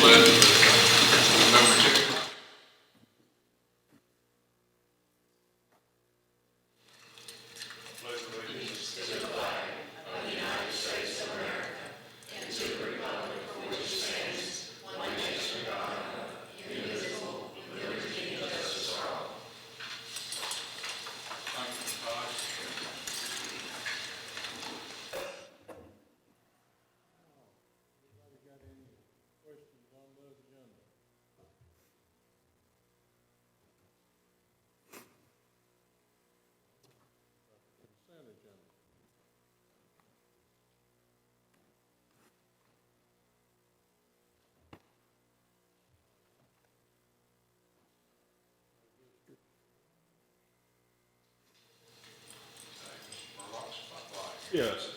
pledge with number 2. Yes,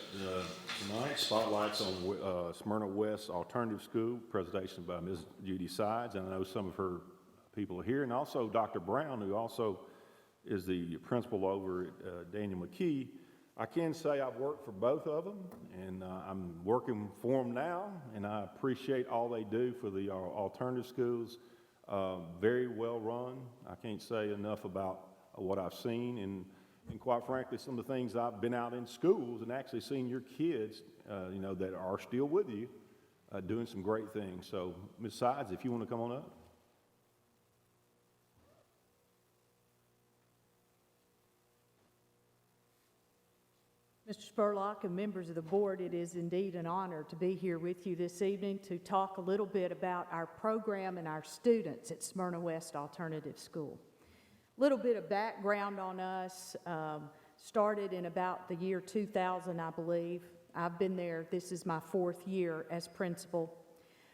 tonight, spotlights on Smyrna West Alternative School, presentation by Ms. Judy Sides, and I know some of her people are here, and also Dr. Brown, who also is the principal over at Daniel McKee. I can say I've worked for both of them, and I'm working for them now, and I appreciate all they do for the alternative schools. Very well run. I can't say enough about what I've seen, and quite frankly, some of the things I've been out in schools and actually seen your kids, that are still with you, doing some great things. So, Ms. Sides, if you want to come on up. Mr. Spurlock and members of the board, it is indeed an honor to be here with you this evening to talk a little bit about our program and our students at Smyrna West Alternative School. A little bit of background on us, started in about the year 2000, I believe. I've been there, this is my 4th year as principal.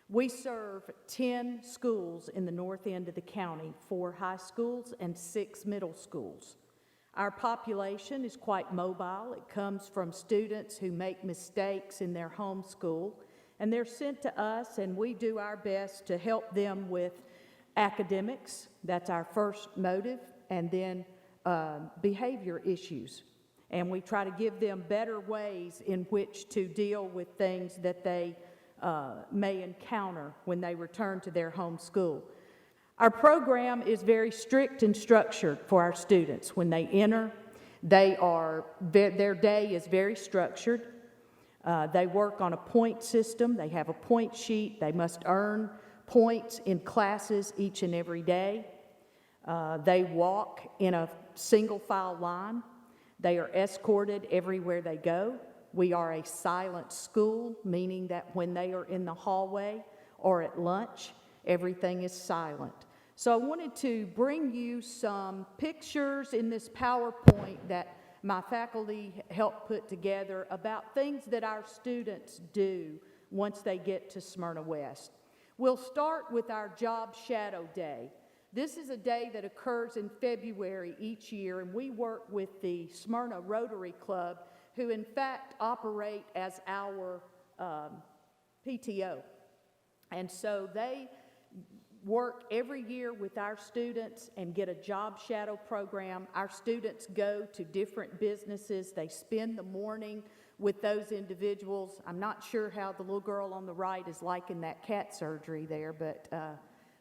We serve 10 schools in the north end of the county, 4 high schools and 6 middle schools. Our population is quite mobile. It comes from students who make mistakes in their home school, and they're sent to us, and we do our best to help them with academics, that's our first motive, and then behavior issues. And we try to give them better ways in which to deal with things that they may encounter when they return to their home school. Our program is very strict and structured for our students. When they enter, their day is very structured. They work on a point system. They have a point sheet. They must earn points in classes each and every day. They walk in a single file line. They are escorted everywhere they go. We are a silent school, meaning that when they are in the hallway or at lunch, everything is silent. So I wanted to bring you some pictures in this PowerPoint that my faculty helped put together about things that our students do once they get to Smyrna West. We'll start with our Job Shadow Day. This is a day that occurs in February each year, and we work with the Smyrna Rotary Club, who in fact operate as our PTO. And so they work every year with our students and get a job shadow program. Our students go to different businesses. They spend the morning with those individuals. I'm not sure how the little girl on the right is liking that cat surgery there, but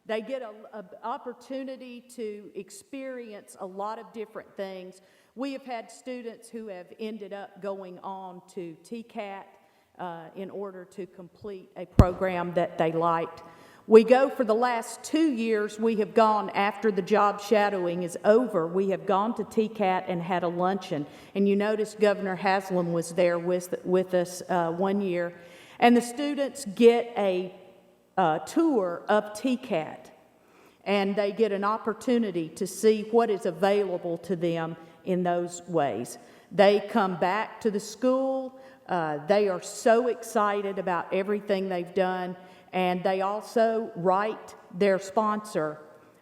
they get an opportunity to experience a lot of different things. We have had students who have ended up going on to TCAT in order to complete a program that they liked. We go for the last 2 years, we have gone after the job shadowing is over, we have gone to TCAT and had a luncheon. And you notice Governor Haslam was there with us 1 year. And the students get a tour of TCAT. And they get an opportunity to see what is available to them in those ways. They come back to the school. They are so excited about everything they've done. And they also write their sponsor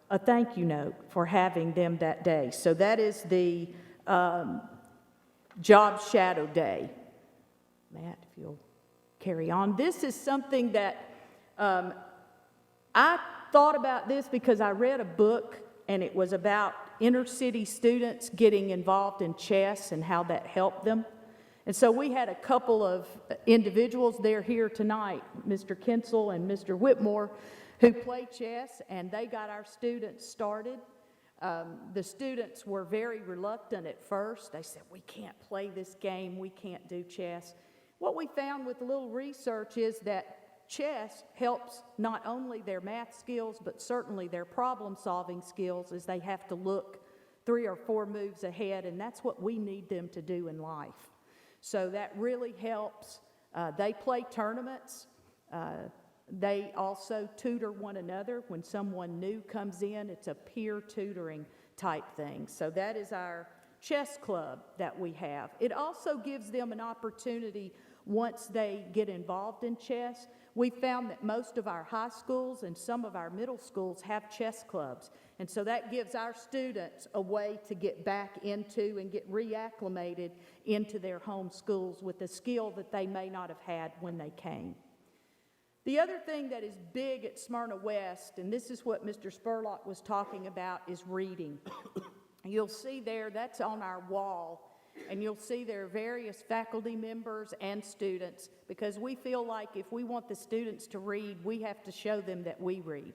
a thank you note for having them that day. So that is the Job Shadow Day. Matt, if you'll carry on. This is something that I thought about this because I read a book, and it was about inner city students getting involved in chess and how that helped them. And so we had a couple of individuals there here tonight, Mr. Kinsel and Mr. Whitmore, who play chess, and they got our students started. The students were very reluctant at first. They said, we can't play this game, we can't do chess. What we found with a little research is that chess helps not only their math skills, but certainly their problem-solving skills, as they have to look 3 or 4 moves ahead, and that's what we need them to do in life. So that really helps. They play tournaments. They also tutor one another. When someone new comes in, it's a peer tutoring type thing. So that is our chess club that we have. It also gives them an opportunity once they get involved in chess. We found that most of our high schools and some of our middle schools have chess clubs. And so that gives our students a way to get back into and get reacclimated into their home schools with a skill that they may not have had when they came. The other thing that is big at Smyrna West, and this is what Mr. Spurlock was talking about, is reading. You'll see there, that's on our wall, and you'll see there are various faculty members and students, because we feel like if we want the students to read, we have to show them that we read.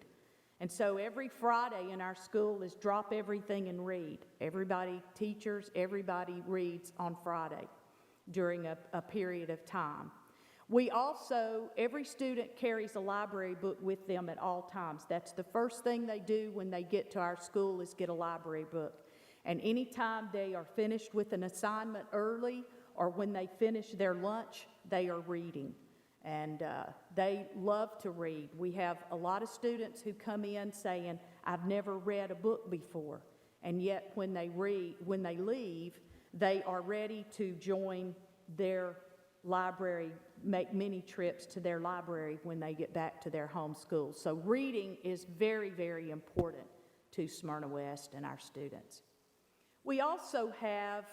And so every Friday in our school is drop everything and read. Everybody, teachers, everybody reads on Friday during a period of time. We also, every student carries a library book with them at all times. That's the first thing they do when they get to our school, is get a library book. And anytime they are finished with an assignment early, or when they finish their lunch, they are reading. And they love to read. We have a lot of students who come in saying, I've never read a book before. And yet when they leave, they are ready to join their library, make many trips to their library when they get back to their home schools. So reading is very, very important to Smyrna West and our students. We also have,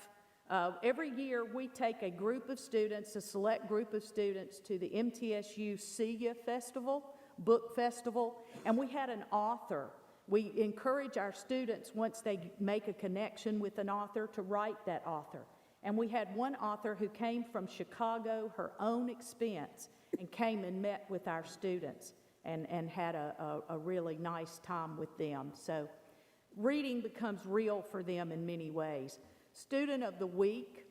every year we take a group of students, a select group of students, to the MTSU SIA Festival, Book Festival, and we had an author. We encourage our students, once they make a connection with an author, to write that author. And we had one author who came from Chicago, her own expense, and came and met with our students and had a really nice time with them. So reading becomes real for them in many ways. Student of the Week,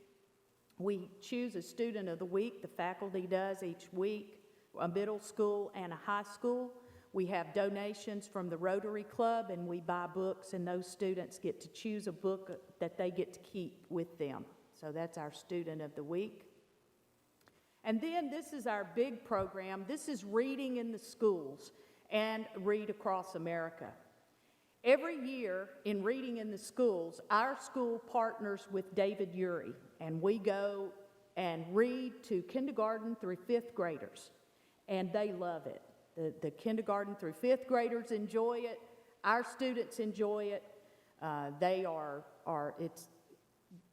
we choose a Student of the Week, the faculty does each week, a middle school and a high school. We have donations from the Rotary Club, and we buy books, and those students get to choose a book that they get to keep with them. So that's our Student of the Week. And then this is our big program. This is Reading in the Schools and Read Across America. Every year in Reading in the Schools, our school partners with David Urey, and we go and read to kindergarten through 5th graders, and they love it. The kindergarten through 5th graders enjoy it. Our students enjoy it.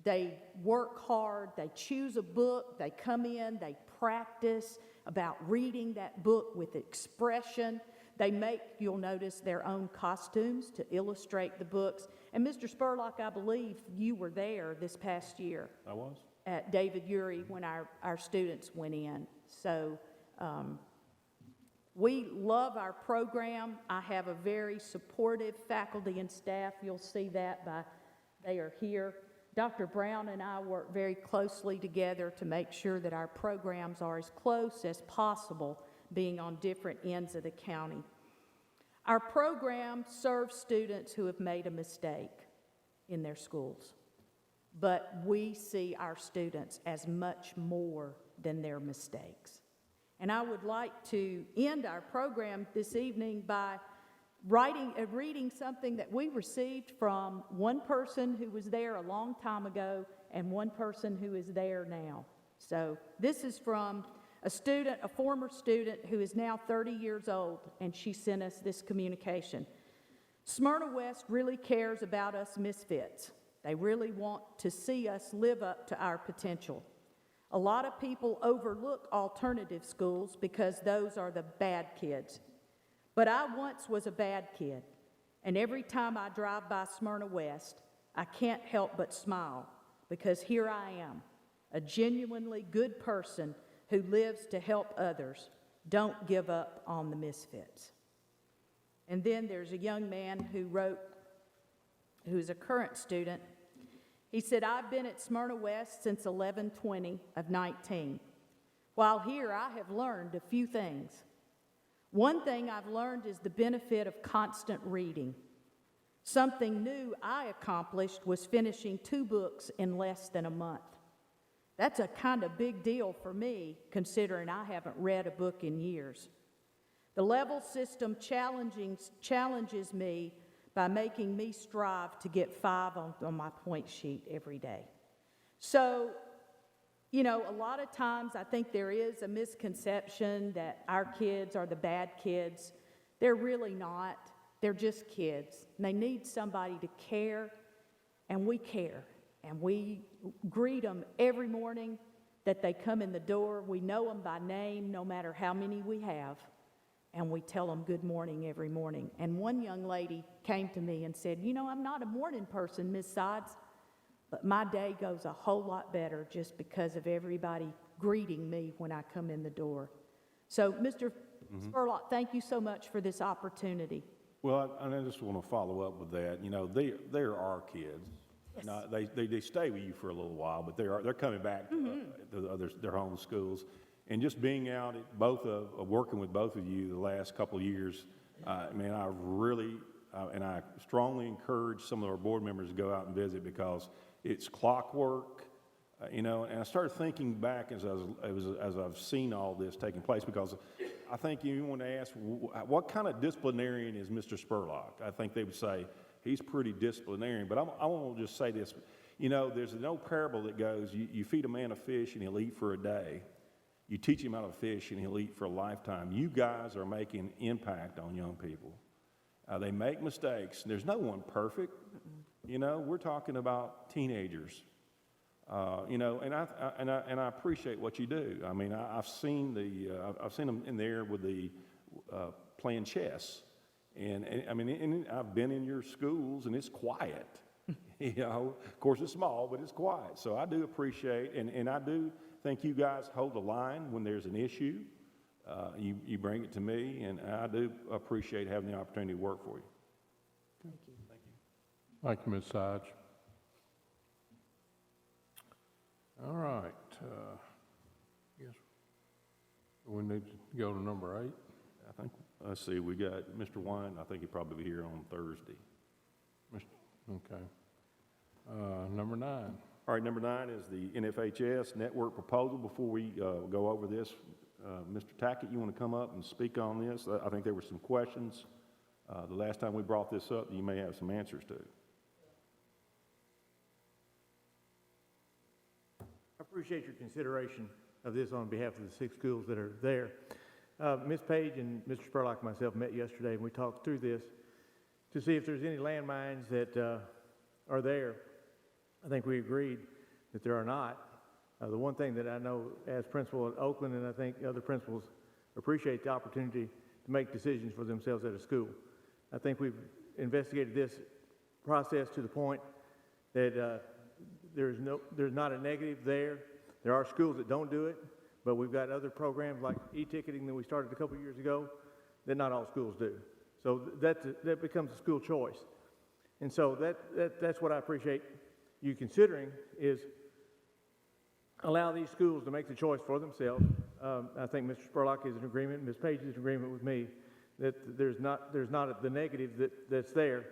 They work hard, they choose a book, they come in, they practice about reading that book with expression. They make, you'll notice, their own costumes to illustrate the books. And Mr. Spurlock, I believe you were there this past year. I was. At David Urey when our students went in. So we love our program. I have a very supportive faculty and staff. You'll see that they are here. Dr. Brown and I work very closely together to make sure that our programs are as close as possible, being on different ends of the county. Our program serves students who have made a mistake in their schools, but we see our students as much more than their mistakes. And I would like to end our program this evening by reading something that we received from one person who was there a long time ago and one person who is there now. So this is from a former student who is now 30 years old, and she sent us this communication. Smyrna West really cares about us misfits. They really want to see us live up to our potential. A lot of people overlook alternative schools because those are the bad kids. But I once was a bad kid, and every time I drive by Smyrna West, I can't help but smile, because here I am, a genuinely good person who lives to help others. Don't give up on the misfits. And then there's a young man who's a current student. He said, I've been at Smyrna West since 11/20 of 19. While here, I have learned a few things. One thing I've learned is the benefit of constant reading. Something new I accomplished was finishing 2 books in less than a month. That's a kind of big deal for me, considering I haven't read a book in years. The level system challenges me by making me strive to get 5 on my point sheet every day. So, you know, a lot of times I think there is a misconception that our kids are the bad kids. They're really not. They're just kids. And they need somebody to care, and we care. And we greet them every morning that they come in the door. We know them by name, no matter how many we have. And we tell them good morning every morning. And one young lady came to me and said, you know, I'm not a morning person, Miss Sides, but my day goes a whole lot better just because of everybody greeting me when I come in the door. So, Mr. Spurlock, thank you so much for this opportunity. Well, I just want to follow up with that. You know, they're our kids. Yes. Now, they stay with you for a little while, but they're coming back to their home schools. And just being out at working with both of you the last couple of years, man, I really, and I strongly encourage some of our board members to go out and visit because it's clockwork, you know. And I started thinking back as I've seen all this taking place, because I think you want to ask, what kind of disciplinarian is Mr. Spurlock? I think they would say he's pretty disciplinarian. But I want to just say this. You know, there's an old parable that goes, you feed a man a fish and he'll eat for a day. You teach him how to fish and he'll eat for a lifetime. You guys are making impact on young people. They make mistakes. There's no one perfect. You know, we're talking about teenagers. You know, and I appreciate what you do. I mean, I've seen them in there with the playing chess, and I mean, and I've been in your schools, and it's quiet. You know, of course it's small, but it's quiet. So I do appreciate, and I do think you guys hold the line when there's an issue. You bring it to me, and I do appreciate having the opportunity to work for you. Thank you. Thank you. Thank you, Ms. Sides. All right. Yes. We need to go to number 8. I think, let's see, we got Mr. Wine. I think he'll probably be here on Thursday. Okay. Number 9. All right, number 9 is the NFHS network proposal. Before we go over this, Mr. Tackett, you want to come up and speak on this? I think there were some questions the last time we brought this up that you may have some answers to. I appreciate your consideration of this on behalf of the 6 schools that are there. Ms. Page and Mr. Spurlock and myself met yesterday, and we talked through this to see if there's any landmines that are there. I think we agreed that there are not. The one thing that I know as principal at Oakland, and I think other principals appreciate the opportunity to make decisions for themselves at a school. I think we've investigated this process to the point that there's not a negative there. There are schools that don't do it, but we've got other programs like e-ticketing that we started a couple years ago that not all schools do. So that becomes a school choice. And so that's what I appreciate you considering, is allow these schools to make the choice for themselves. I think Mr. Spurlock is in agreement, Ms. Page is in agreement with me that there's not the negative that's there.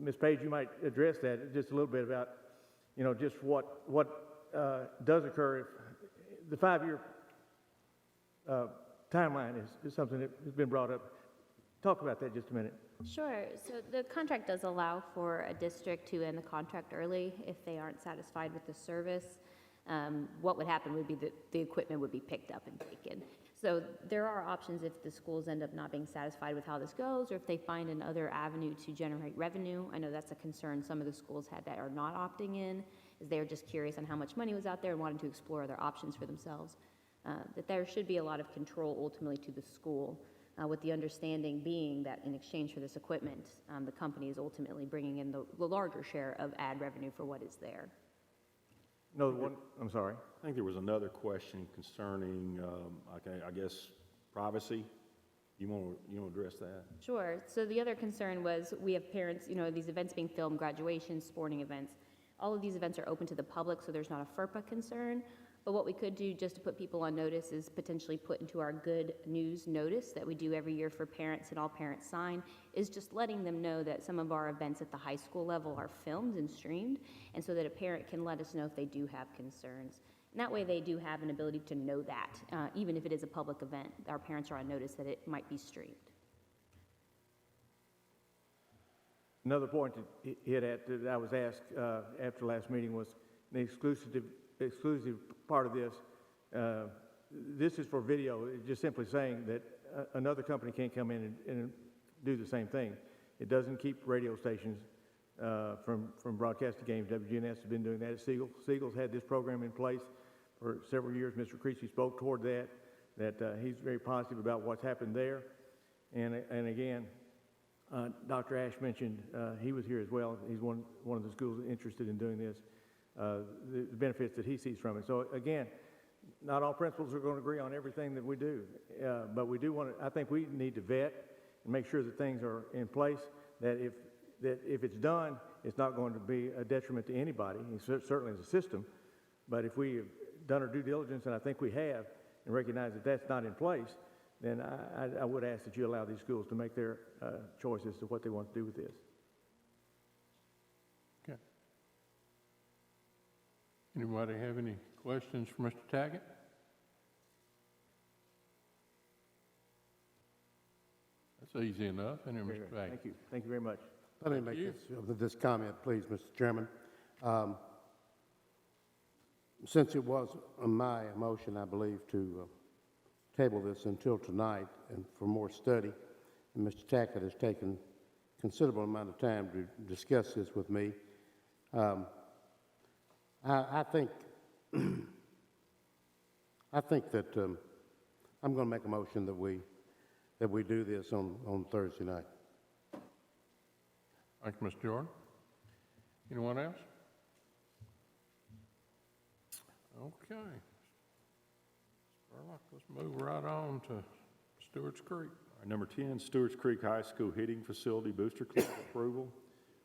Ms. Page, you might address that just a little bit about, you know, just what does occur if the 5-year timeline is something that has been brought up. Talk about that just a minute. Sure. So the contract does allow for a district to end the contract early if they aren't satisfied with the service. What would happen would be that the equipment would be picked up and taken. So there are options if the schools end up not being satisfied with how this goes, or if they find another avenue to generate revenue. I know that's a concern some of the schools had that are not opting in, is they're just curious on how much money was out there and wanted to explore other options for themselves. That there should be a lot of control ultimately to the school, with the understanding being that in exchange for this equipment, the company is ultimately bringing in the larger share of ad revenue for what is there. No, I'm sorry. I think there was another question concerning, I guess, privacy. You want to address that? Sure. So the other concern was we have parents, these events being filmed, graduations, sporting events. All of these events are open to the public, so there's not a FERPA concern. But what we could do just to put people on notice is potentially put into our good news notice that we do every year for parents and all parents sign, is just letting them know that some of our events at the high school level are filmed and streamed, and so that a parent can let us know if they do have concerns. And that way they do have an ability to know that, even if it is a public event, our parents are on notice that it might be streamed. Another point to hit at that I was asked after last meeting was the exclusive part of this. This is for video. It's just simply saying that another company can't come in and do the same thing. It doesn't keep radio stations from broadcasting games. WGNS has been doing that at Siegel. Siegel's had this program in place for several years. Mr. Creasy spoke toward that he's very positive about what's happened there. And again, Dr. Ash mentioned he was here as well. He's one of the schools interested in doing this. The benefits that he sees from it. So again, not all principals are going to agree on everything that we do, but we do want to. I think we need to vet and make sure that things are in place. That if it's done, it's not going to be a detriment to anybody, certainly as a system. But if we have done our due diligence, and I think we have, and recognize that that's not in place, then I would ask that you allow these schools to make their choice as to what they want to do with this. Okay. Anybody have any questions for Mr. Taggett? That's easy enough, isn't it, Mr. Taggett? Thank you. Thank you very much. Let me make this comment, please, Mr. Chairman. Since it was my motion, I believe, to table this until tonight and for more study, and Mr. Tackett has taken considerable amount of time to discuss this with me. I think that I'm going to make a motion that we do this on Thursday night. Thank you, Mr. Jordan. Anyone else? Okay. Spurlock, let's move right on to Stewart's Creek. All right, number 10, Stewart's Creek High School Hitting Facility Booster Club approval.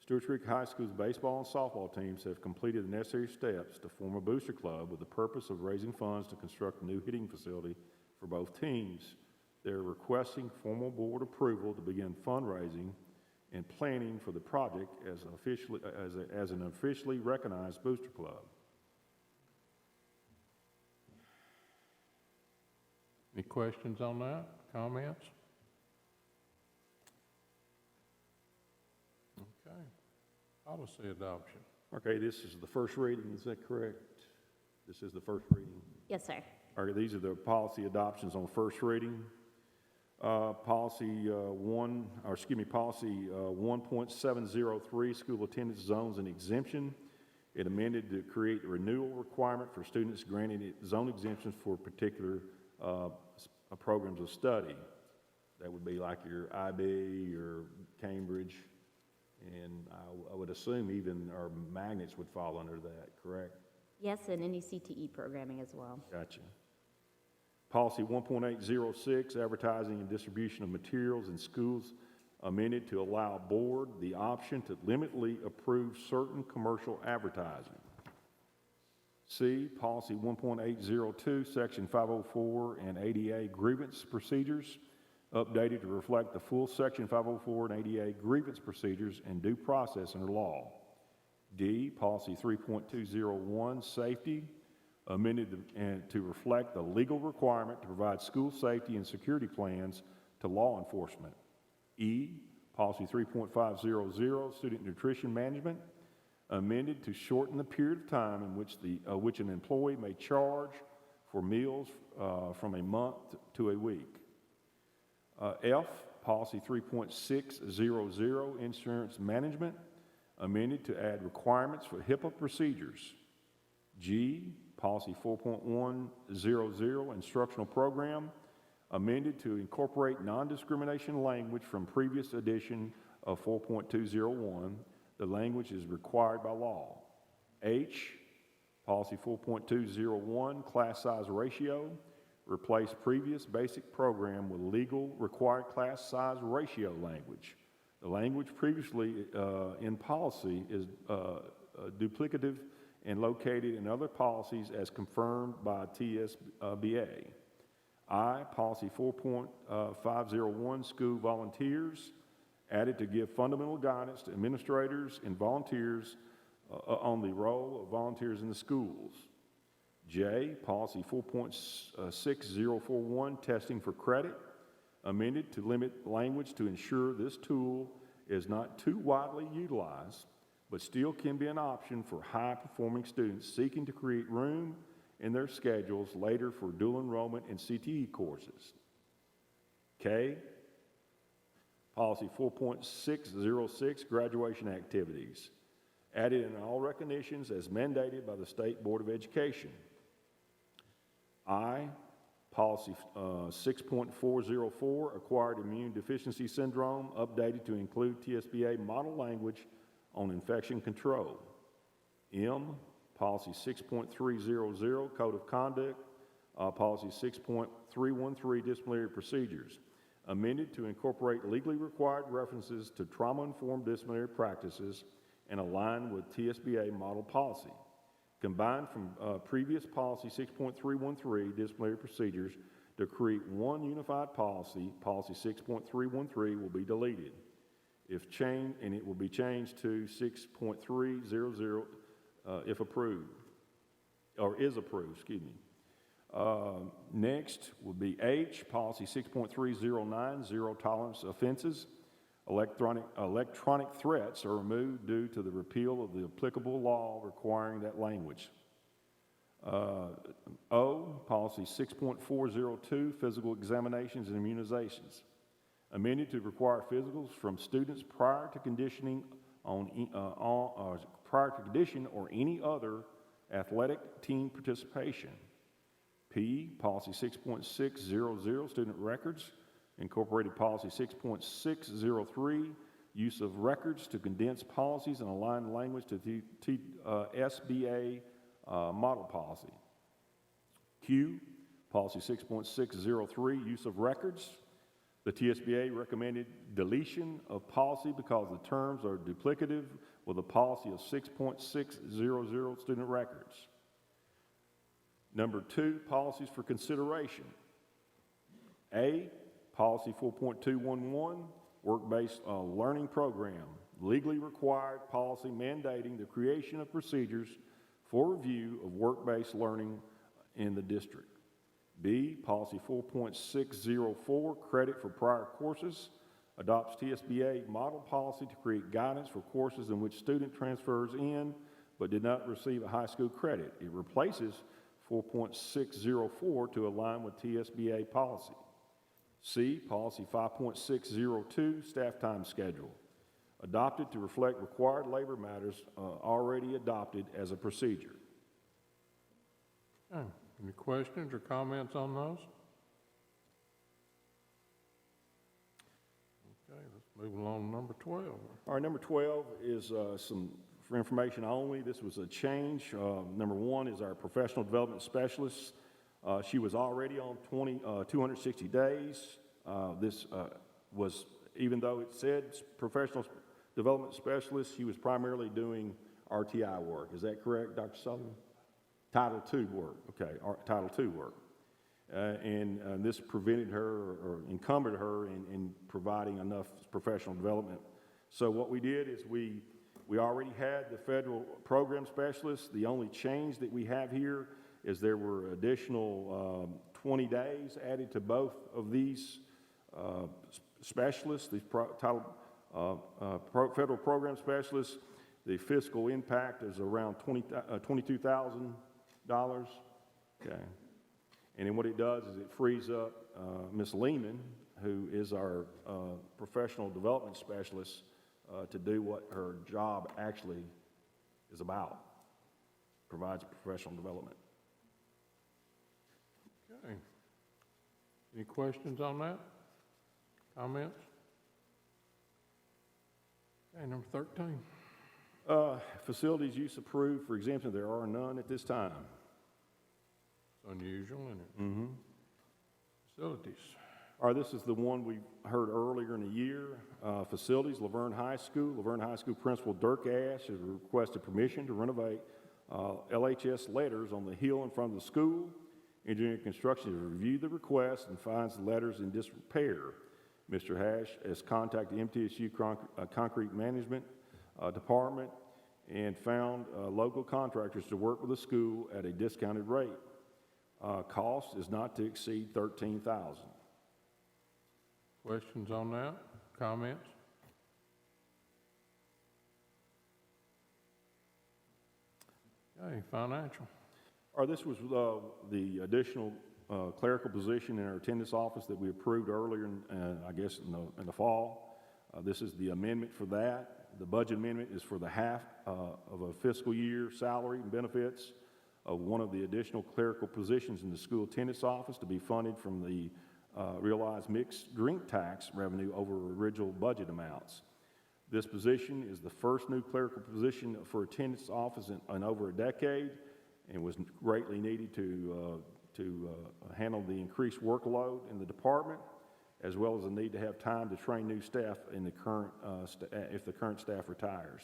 Stewart's Creek High School's baseball and softball teams have completed the necessary steps to form a booster club with the purpose of raising funds to construct a new hitting facility for both teams. They're requesting formal board approval to begin fundraising and planning for the project as an officially recognized booster club. Any questions on that? Comments? Okay. Policy adoption. Okay, this is the first reading, is that correct? This is the first reading. Yes, sir. All right, these are the policy adoptions on first reading. Policy 1.703, school attendance zones and exemption. It amended to create a renewal requirement for students granted zone exemptions for particular programs of study. That would be like your IB or Cambridge, and I would assume even our magnets would fall under that, correct? Yes, and any CTE programming as well. Gotcha. Policy 1.806, advertising and distribution of materials in schools, amended to allow board the option to limitedly approve certain commercial advertising. C, policy 1.802, section 504 and ADA grievance procedures, updated to reflect the full section 504 and ADA grievance procedures and due process under law. D, policy 3.201, safety, amended to reflect the legal requirement to provide school safety and security plans to law enforcement. E, policy 3.500, student nutrition management, amended to shorten the period of time in which an employee may charge for meals from a month to a week. F, policy 3.600, insurance management, amended to add requirements for HIPAA procedures. G, policy 4.100, instructional program, amended to incorporate non-discrimination language from previous edition of 4.201. The language is required by law. H, policy 4.201, class size ratio, replace previous basic program with legal required class size ratio language. The language previously in policy is duplicative and located in other policies as confirmed by TSBA. I, Policy 4.501, School Volunteers, added to give fundamental guidance to administrators and volunteers on the role of volunteers in the schools. J, Policy 4.6041, Testing for Credit, amended to limit language to ensure this tool is not too widely utilized, but still can be an option for high-performing students seeking to create room in their schedules later for dual enrollment in CTE courses. K, Policy 4.606, Graduation Activities, added in all recognitions as mandated by the State Board of Education. I, Policy 6.404, Acquired Immune Deficiency Syndrome, updated to include TSBA model language on infection control. M, Policy 6.300, Code of Conduct, Policy 6.313, Disciplinary Procedures, amended to incorporate legally required references to trauma-informed disciplinary practices and align with TSBA model policy. Combined from previous Policy 6.313, Disciplinary Procedures, to create one unified policy, Policy 6.313 will be deleted. If changed, and it will be changed to 6.300 if approved, or is approved, excuse me. Next will be H, Policy 6.309, Zero Tolerance Offenses. Electronic threats are removed due to the repeal of the applicable law requiring that language. O, Policy 6.402, Physical Examinations and Immunizations, amended to require physicals from students prior to conditioning prior to condition or any other athletic team participation. P, Policy 6.600, Student Records, incorporated Policy 6.603, Use of Records to condense policies and align language to the SBA model policy. Q, Policy 6.603, Use of Records. The TSBA recommended deletion of policy because the terms are duplicative with a policy of 6.600, Student Records. Number 2, policies for consideration. A, Policy 4.211, Work-Based Learning Program, legally required policy mandating the creation of procedures for review of work-based learning in the district. B, Policy 4.604, Credit for Prior Courses, adopts TSBA model policy to create guidance for courses in which student transfers in but did not receive a high school credit. It replaces 4.604 to align with TSBA policy. C, Policy 5.602, Staff Time Schedule, adopted to reflect required labor matters already adopted as a procedure. Okay. Any questions or comments on those? Okay, let's move along to number 12. All right, number 12 is some for information only. This was a change. Number 1 is our professional development specialist. She was already on 260 days. This was, even though it said professional development specialist, she was primarily doing RTI work. Is that correct, Dr. Sutherland? Title II work, okay, Title II work. And this prevented her or encumbered her in providing enough professional development. So what we did is we already had the federal program specialist. The only change that we have here is there were additional 20 days added to both of these specialists, these federal program specialists. The fiscal impact is around $22,000. Okay. And then what it does is it frees up Ms. Lehman, who is our professional development specialist, to do what her job actually is about, provides professional development. Okay. Any questions on that? Comments? Okay, number 13. Facilities use approved for exemption. There are none at this time. It's unusual, isn't it? Mm-hmm. Facilities. All right, this is the one we heard earlier in the year. Facilities, Laverne High School. Laverne High School Principal Dirk Ash has requested permission to renovate LHS letters on the hill in front of the school. Engineering Construction has reviewed the request and finds the letters in disrepair. Mr. Hash has contacted MTSU Concrete Management Department and found local contractors to work with the school at a discounted rate. Cost is not to exceed $13,000. Questions on that? Comments? Okay, financial. This was the additional clerical position in our attendance office that we approved earlier, I guess, in the fall. This is the amendment for that. The budget amendment is for the half of a fiscal year salary and benefits of one of the additional clerical positions in the school attendance office to be funded from the realized mixed drink tax revenue over original budget amounts. This position is the first new clerical position for attendance office in over a decade and was greatly needed to handle the increased workload in the department, as well as the need to have time to train new staff in the current, if the current staff retires.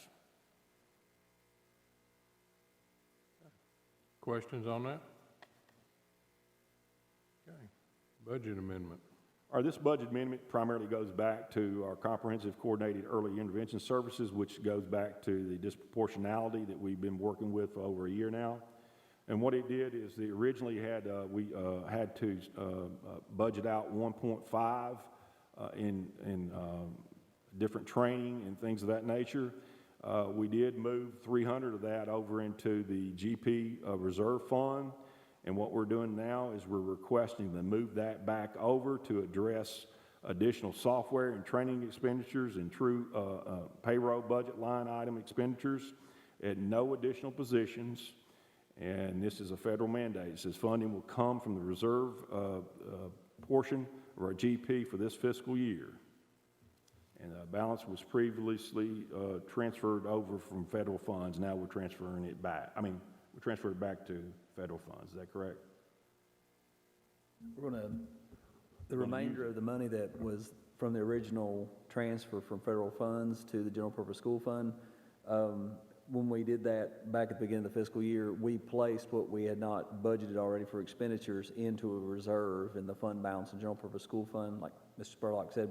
Questions on that? Okay, budget amendment. This budget amendment primarily goes back to our comprehensive coordinated early intervention services, which goes back to the disproportionality that we've been working with for over a year now. And what it did is they originally had, we had to budget out 1.5 in different training and things of that nature. We did move 300 of that over into the GP reserve fund. And what we're doing now is we're requesting to move that back over to address additional software and training expenditures and true payroll budget line item expenditures at no additional positions. And this is a federal mandate. It says funding will come from the reserve portion of our GP for this fiscal year. And the balance was previously transferred over from federal funds. Now we're transferring it back. We transferred it back to federal funds. Is that correct? We're going to, the remainder of the money that was from the original transfer from federal funds to the general purpose school fund, when we did that back at the beginning of the fiscal year, we placed what we had not budgeted already for expenditures into a reserve in the fund balance and general purpose school fund. Like Mr. Spurlock said,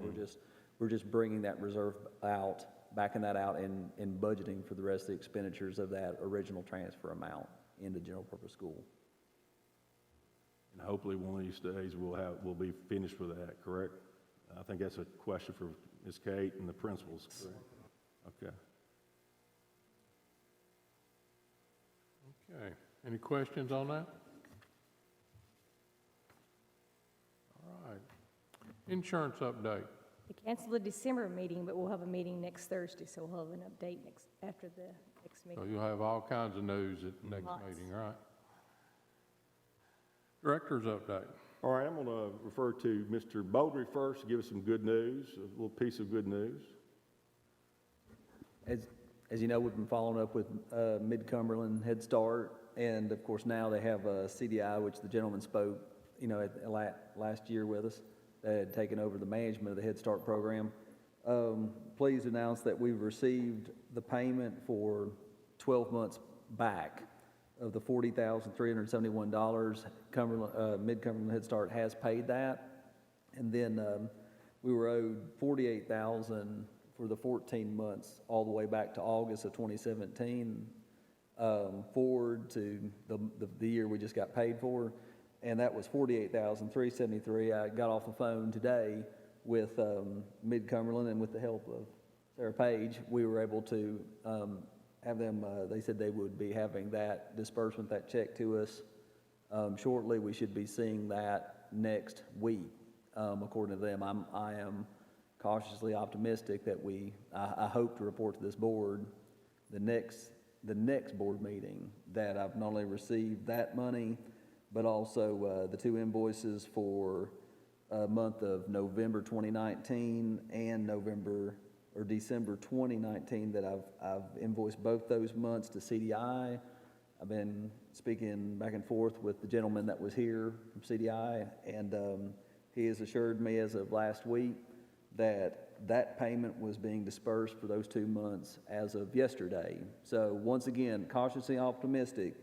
we're just bringing that reserve out, backing that out and budgeting for the rest of the expenditures of that original transfer amount into general purpose school. And hopefully one of these days we'll be finished with that, correct? I think that's a question for Ms. Kate and the principals, correct? Okay. Okay, any questions on that? All right, insurance update. We canceled the December meeting, but we'll have a meeting next Thursday, so we'll have an update after the next So meeting. you'll have all kinds of news at the next Lots. meeting, right? Director's update. All right, I'm going to refer to Mr. Beaudry first to give us some good news, a little piece of good news. As you know, we've been following up with Mid-Cumberland Head Start, and of course now they have CDI, which the gentleman spoke, last year with us, that had taken over the management of the Head Start program. Pleased to announce that we've received the payment for 12 months back of the $40,371. Mid-Cumberland Head Start has paid that, and then we were owed $48,000 for the 14 months all the way back to August of 2017 forward to the year we just got paid for, and that was $48,373. I got off the phone today with Mid-Cumberland, and with the help of Sarah Page, we were able to have them, they said they would be having that disbursement, that check to us shortly. We should be seeing that next week, according to them. I am cautiously optimistic that I hope to report to this board the next board meeting that I've not only received that money, but also the two invoices for month of November 2019 and December 2019 that I've invoiced both those months to CDI. I've been speaking back and forth with the gentleman that was here from CDI, and He has assured me as of last week that that payment was being dispersed for those 2 months as of yesterday. So once again, cautiously optimistic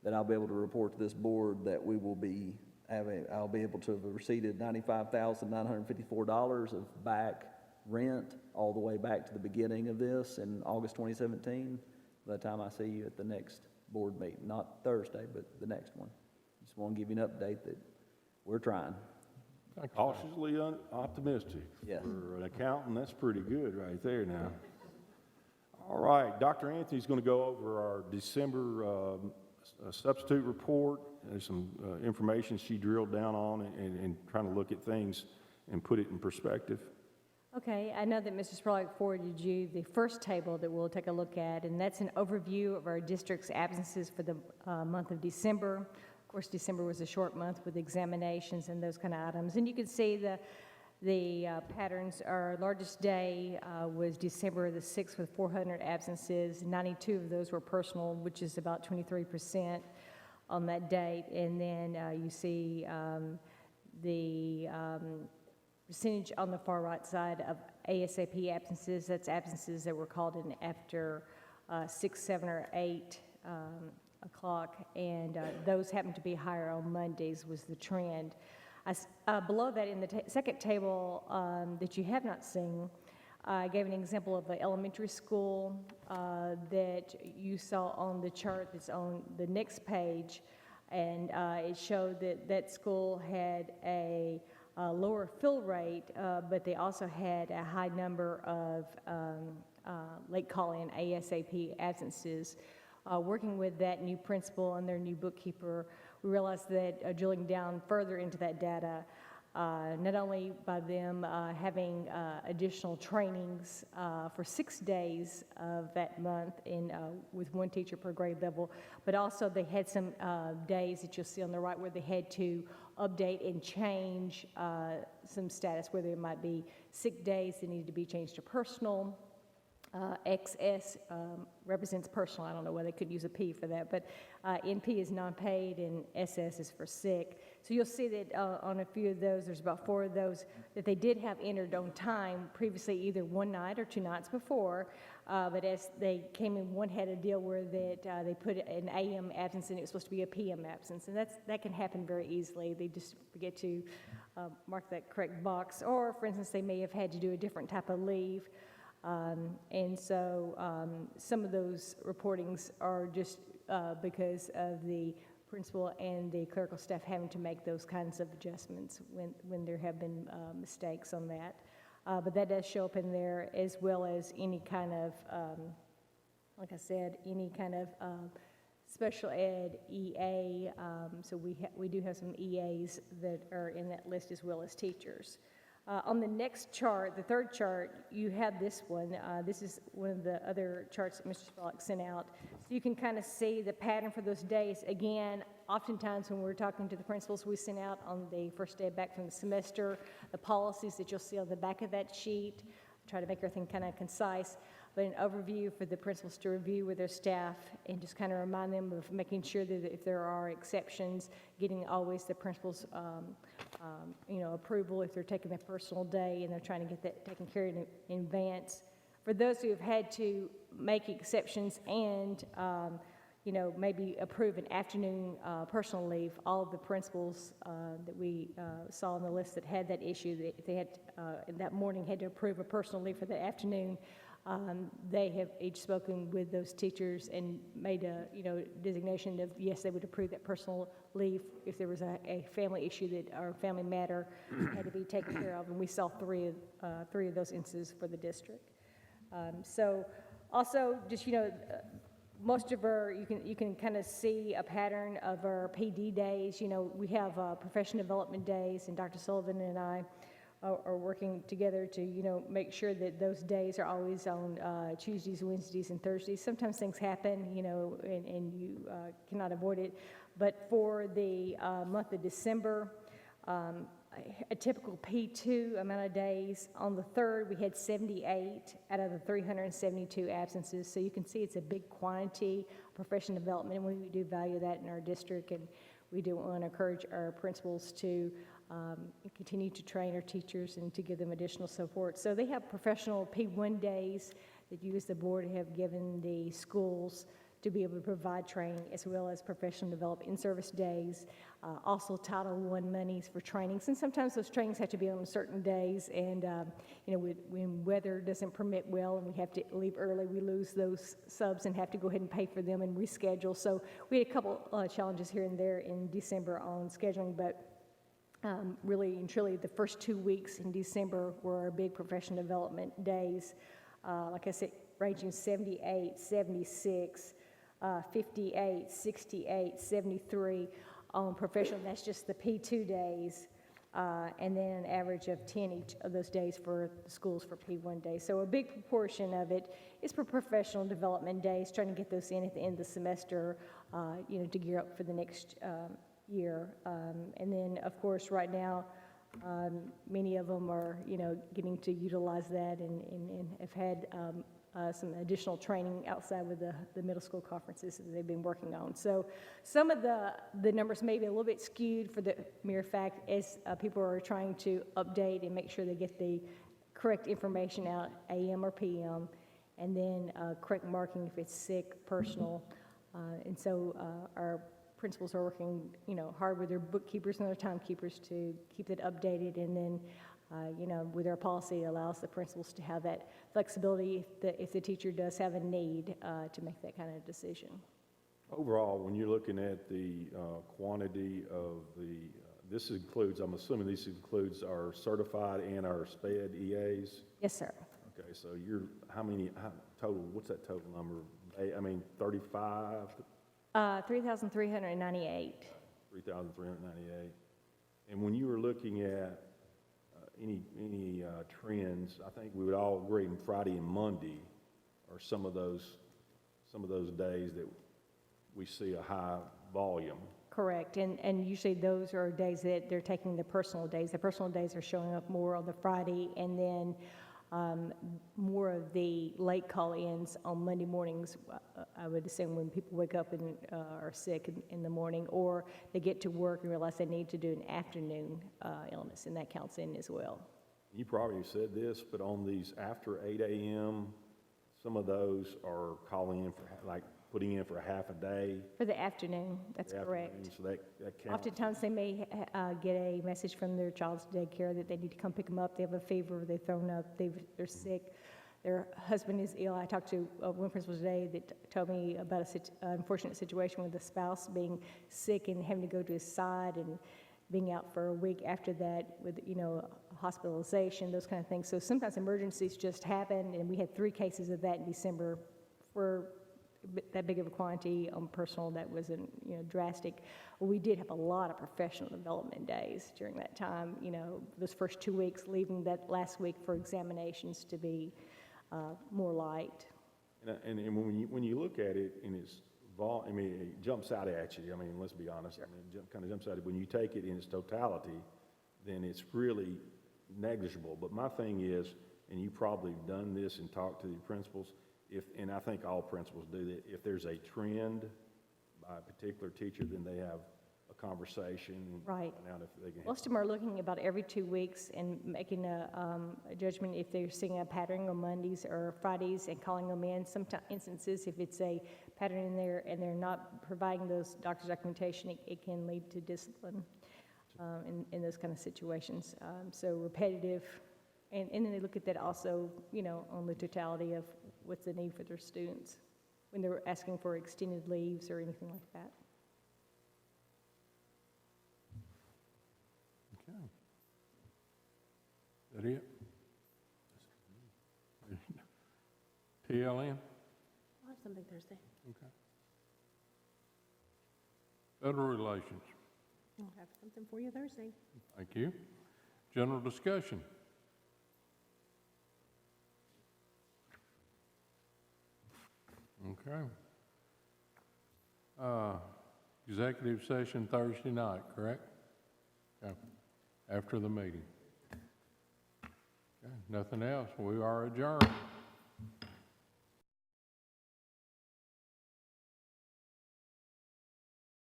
that I'll be able to report to this board that we will be I'll be able to have received $95,954 of back rent all the way back to the beginning of this in August 2017, by the time I see you at the next board meeting, not Thursday, but the next one. Just want to give you an update that we're trying. Cautiously optimistic. Yeah. For an accountant, that's pretty good right there now. All right, Dr. Anthony's going to go over our December substitute report. There's some information she drilled down on and trying to look at things and put it in perspective. Okay, I know that Mr. Spurlock forwarded you the first table that we'll take a look at, and that's an overview of our district's absences for the month of December. Of course, December was a short month with examinations and those kind of items. And you can see the patterns. Our largest day was December the 6th with 400 absences. 92 of those were personal, which is about 23% on that date. And then you see the percentage on the far right side of ASAP absences. That's absences that were called in after 6, 7, or 8 o'clock, and those happen to be higher on Mondays was the trend. Below that, in the second table that you have not seen, I gave an example of an elementary school that you saw on the chart that's on the next page, and it showed that that school had a lower fill rate, but they also had a high number of late call-in ASAP absences. Working with that new principal and their new bookkeeper, we realized that drilling down further into that data, not only by them having additional trainings for 6 days of that month with one teacher per grade level, but also they had some days that you'll see on the right where they had to update and change some status, where there might be sick days that needed to be changed to personal. XS represents personal. I don't know why they could use a P for that, but NP is non-paid and SS is for sick. So you'll see that on a few of those, there's about 4 of those that they did have entered on time previously, either one night or 2 nights before, but as they came in, one had a deal where that they put an AM absence and it was supposed to be a PM absence, and that can happen very easily. They just forget to mark that correct box, or for instance, they may have had to do a different type of leave. And so some of those reportings are just because of the principal and the clerical staff having to make those kinds of adjustments when there have been mistakes on that. But that does show up in there, as well as any kind of, like I said, any kind of special ed, EA. So we do have some EAs that are in that list, as well as teachers. On the next chart, the third chart, you have this one. This is one of the other charts that Mr. Spurlock sent out. So you can kind of see the pattern for those days. Again, oftentimes when we're talking to the principals, we send out on the first day back from the semester the policies that you'll see on the back of that sheet. Try to make everything kind of concise, but an overview for the principals to review with their staff and just kind of remind them of making sure that if there are exceptions, getting always the principal's approval if they're taking a personal day and they're trying to get that taken care of in advance. For those who have had to make exceptions and maybe approve an afternoon personal leave, all of the principals that we saw on the list that had that issue, that they had that morning had to approve a personal leave for the afternoon, they have each spoken with those teachers and made a designation of yes, they would approve that personal leave if there was a family issue or a family matter had to be taken care of, and we saw three of those instances for the district. So also just most of our, you can kind of see a pattern of our PD days. We have professional development days, and Dr. Sullivan and I are working together to, make sure that those days are always on Tuesdays, Wednesdays, and Thursdays. Sometimes things happen, and you cannot avoid it. But for the month of December, a typical P2 amount of days. On the 3rd, we had 78 out of the 372 absences. So you can see it's a big quantity of professional development, and we do value that in our district, and we do want to encourage our principals to and continue to train our teachers and to give them additional support. So they have professional P1 days that you as the board have given the schools to be able to provide training, as well as professional development in-service days, also Title I monies for trainings. And sometimes those trainings have to be on certain days, and when weather doesn't permit well and we have to leave early, we lose those subs and have to go ahead and pay for them and reschedule. So we had a couple challenges here and there in December on scheduling, but really and truly the first 2 weeks in December were our big professional development days. Like I said, ranging 78, 76, 58, 68, 73 on professional. That's just the P2 days, and then an average of 10 each of those days for the schools for P1 days. So a big proportion of it is for professional development days, trying to get those in at the end of the semester, to gear up for the next year. And then, of course, right now, many of them are, getting to utilize that and have had some additional training outside with the middle school conferences that they've been working on. So some of the numbers may be a little bit skewed for the mere fact as people are trying to update and make sure they get the correct information out, AM or PM, and then correct marking if it's sick, personal. And so our principals are working, hard with their bookkeepers and their timekeepers to keep it updated, and then with our policy, it allows the principals to have that flexibility if the teacher does have a need to make that kind of decision. Overall, when you're looking at the quantity of this includes, I'm assuming this includes our certified and our SPED EAs? Yes, sir. Okay, so total, what's that total number? 35? 3,398. 3,398. And when you were looking at any trends, I think we would all agree on Friday and Monday are some of those days that we see a high volume. Correct, and usually those are days that they're taking the personal days. The personal days are showing up more on the Friday, and then more of the late call-ins on Monday mornings, I would assume, when people wake up and are sick in the morning, or they get to work and realize they need to do an afternoon illness, and that counts in as well. You probably said this, but on these after 8 a.m., some of those are calling in for, putting in for a half a day. For the afternoon, that's correct. So that counts. Oftentimes, they may get a message from their child's daycare that they need to come pick them up. They have a fever, they've thrown up, they're sick, their husband is ill. I talked to one principal today that told me about an unfortunate situation with the spouse being sick and having to go to his side and being out for a week after that with, hospitalization, those kind of things. So sometimes emergencies just happen, and we had 3 cases of that in December for that big of a quantity on personal that wasn't, drastic. We did have a lot of professional development days during that time, those first 2 weeks, leaving that last week for examinations to be more light. And when you look at it in its it jumps out at you. Let's be honest. It kind of jumps out at you. When you take it in its totality, then it's really negligible. But my thing is, and you probably done this and talked to the principals, and I think all principals do that, if there's a trend by a particular teacher, then they have a conversation. Right. And find out if they can. Most of them are looking about every 2 weeks and making a judgment if they're seeing a pattern on Mondays or Fridays and calling them in. Some instances, if it's a pattern in there and they're not providing those doctor's documentation, it can lead to discipline in those kind of situations. So repetitive. And then they look at that also, on the totality of what's the need for their students when they're asking for extended leaves or anything like that. Okay. Is that it? TLN? I'll have something Thursday. Okay. Federal relations. I'll have something for you Thursday. Thank you. General discussion. Okay. Executive session Thursday night, correct? Okay. After the meeting. Okay. Nothing else. We are adjourned.